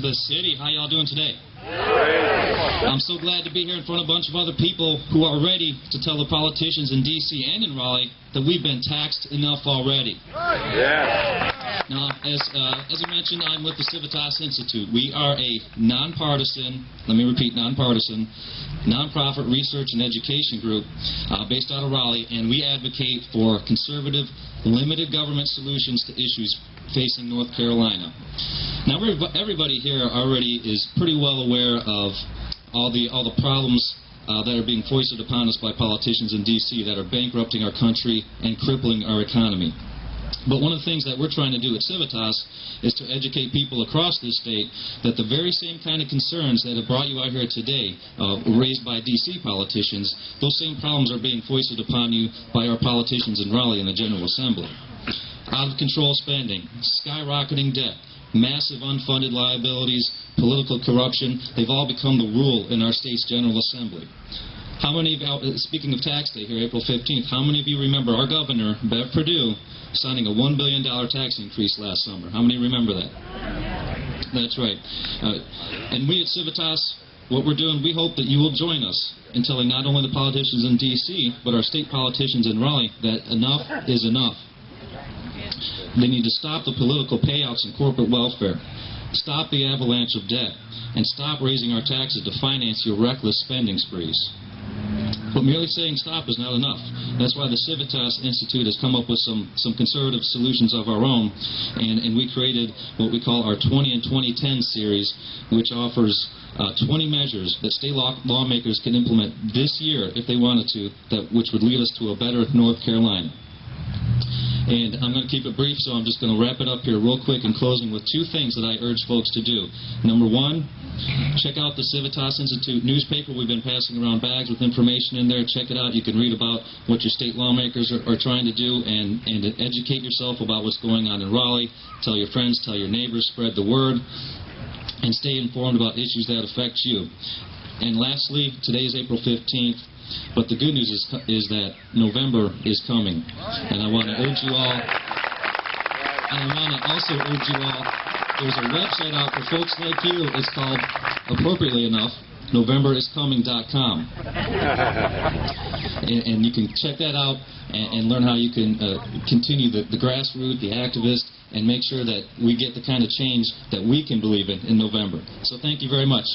of the city. How y'all doing today? I'm so glad to be here in front of a bunch of other people who are ready to tell the politicians in D.C. and in Raleigh that we've been taxed enough already. Now, as I mentioned, I'm with the Civitas Institute. We are a nonpartisan, let me repeat, nonpartisan, nonprofit research and education group based out of Raleigh, and we advocate for conservative, limited government solutions to issues facing North Carolina. Now, everybody here already is pretty well aware of all the problems that are being foisted upon us by politicians in D.C. that are bankrupting our country and crippling our economy. But one of the things that we're trying to do at Civitas is to educate people across this state that the very same kind of concerns that have brought you out here today, raised by D.C. politicians, those same problems are being foisted upon you by our politicians in Raleigh in the General Assembly. Out-of-control spending, skyrocketing debt, massive unfunded liabilities, political corruption, they've all become the rule in our state's General Assembly. How many of you, speaking of tax day here, April 15th, how many of you remember our governor, Bev Perdue, signing a $1 billion tax increase last summer? How many remember that? That's right. And we at Civitas, what we're doing, we hope that you will join us in telling not only the politicians in D.C., but our state politicians in Raleigh that enough is enough. They need to stop the political payouts and corporate welfare, stop the avalanche of debt, and stop raising our taxes to finance your reckless spending sprees. But merely saying stop is not enough. That's why the Civitas Institute has come up with some conservative solutions of our own, and we created what we call our 20 and 2010 series, which offers 20 measures that state lawmakers can implement this year, if they wanted to, which would lead us to a better North Carolina. And I'm going to keep it brief, so I'm just going to wrap it up here real quick in closing with two things that I urge folks to do. Number one, check out the Civitas Institute newspaper. We've been passing around bags with information in there. Check it out. You can read about what your state lawmakers are trying to do and educate yourself about what's going on in Raleigh. Tell your friends, tell your neighbors, spread the word, and stay informed about issues that affect you. And lastly, today is April 15th. But the good news is that November is coming. And I want to urge you all, there's a website out for folks like you. It's called, appropriately enough, NovemberIsComing.com. And you can check that out and learn how you can continue the grassroots, the activists, and make sure that we get the kind of change that we can believe in November. So thank you very much.